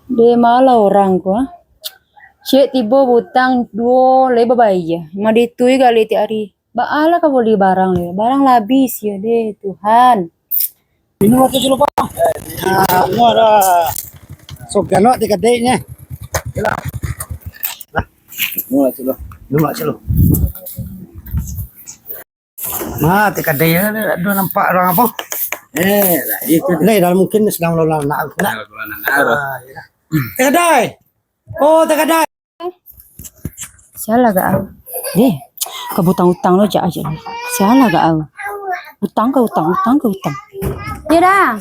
Dia malah orang gua. Cik tiba butang dua leba bayi ya. Ma ditui kali ti hari. Baala ka beli barang le. Barang labis ya deh Tuhan. Minum waktu dulu pak. Mau ada sogano tiga D-nya. Nah, mulai dulu. Nah, tiga D ya, ada nampak orang apa? Itu dalam mungkin sedang lalu anak. Tiga D. Oh, tiga D. Salah gak au? Deh, kebutang-utang lo aja. Salah gak au? Utang ke utang. Ya dah.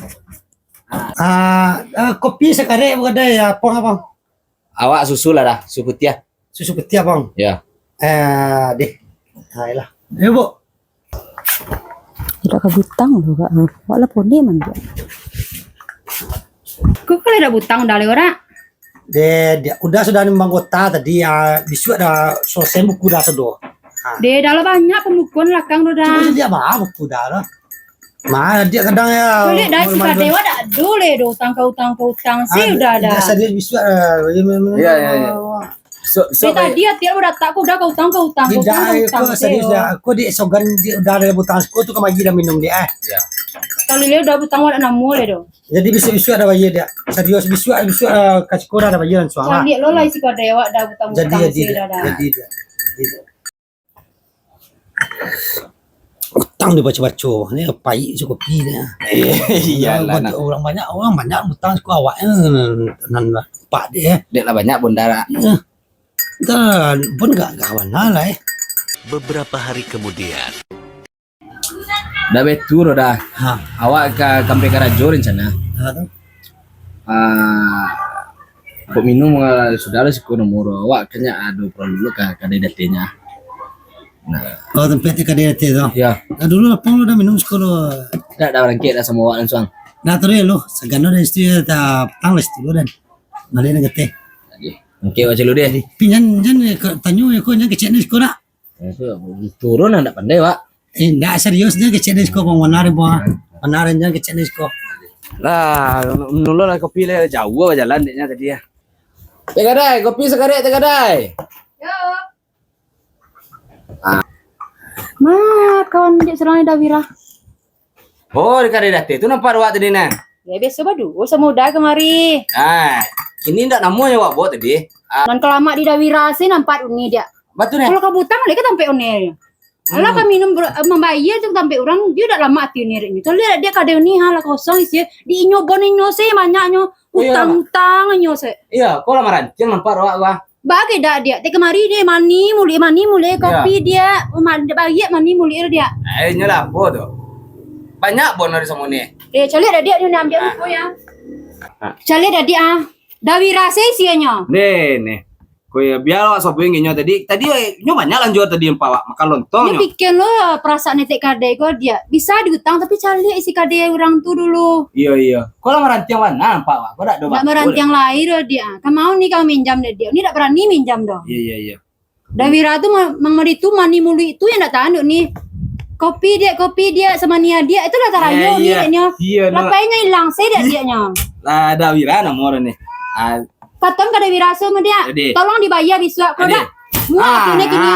Kopi sekarang bukan ada ya, apa? Awak susu lah dah, susu putih. Susu putih bang. Ya. Deh. Ayolah. Ayo bu. Tidak kebutang lo gak au. Walaupun dia man dia. Kok kalau ada butang dari orang? Dia udah sudah anggota tadi ya bisu ada selesai buku dah sedo. Dia dalam banyak pembukuan lakang udah. Dia mah buku dah lah. Mah dia kadang ya. Boleh dah si Kadewa dah dulu do utang ke utang sih udah ada. Dia sadar bisu. Iya. So tadi dia udah tak aku udah ke utang. Tidak, aku serius dah. Aku di sogan dia udah ada butang aku tuh kemaji dah minum dia. Ya. Kali dia udah butang ada 6 mulai do. Jadi bisu ada bayi dia. Serius bisu kasih kurang ada bayi dan suara. Jadi lo lah si Kadewa dah butang sih udah ada. Jadi utang dia baca-baca ini pai cukup pinya. Iyalah. Orang banyak utang suka awaknya nan pak dia. Dek lah banyak bondara. Dan pun gak kawan lah. Beberapa hari kemudian. Dah betul dah. Awak ke Kampe Karajo rencana. Kok minum sudah lah sih nomor awak kayaknya ada perlu ke datenya. Nah, Oh tempatnya KDRT tuh. ya. Nah dulu apa lu udah minum sekolah. Dah rangkit dah sama awak langsung. Nah terus lu segano dari istri ta tangles dulu dan malin ngete. Oke, wajah lu deh. Pinjan tanyo ya kok nya kecek ni sekolah. Turun enggak pandai, Pak. Enggak seriusnya kecek ni sekolah manare bo. Manare nya kecek ni sekolah. Lah, nulur lah kopi le jauh jalan deknya tadi ya. Tegadai, kopi sekarang tegadai. Mat kawan dia serang Dawira. Oh, dekat date itu nampak awak tadi nah. Ya biasa badu, semudah kemari. Ini ndak namanya awak buat tadi. Dan kelama di Dawira sih nampak ini dia. Betul nih. Kalau kabutang mereka sampai ini. Alah kami minum membayar tu sampai orang dia dah lama hati ni ini. Kalau dia kada ni hal kosong isi di nyobon sih banyaknya utang sih. Iya, kau lamaran jangan nampak awak wah. Bagi dah dia. Te kemari dia mani mulai kopi dia bagi mani mulai dia. Nyolah apa tu? Banyak bon dari semua ni. Cari ada dia ni ambil buku ya. Cari ada dia. Dawira sih sianya. Nih. Kau ya biar awak sopo yang tadi nyo banyak lanjut tadi yang pawak makan lontong. Dia bikin lo perasaan netek kade kau dia bisa diutang tapi cari isi kade orang tu dulu. Iya. Kau lamaran tiang mana nampak awak? Kau dak ada. Nak merantiang lahir dia. Kamu mau ni kau minjam dia. Ni tak berani minjam dah. Iya. Dawira tu mang itu mani muli itu yang tak tahu ni. Kopi dia sama Nia dia itu dah taranyo ni nya. Lapainya hilang saya dia nya. Lah Dawira nomor ni. Patong kada Dawira sama dia. Tolong dibayar biswa kau dah. Muat tu ni kini.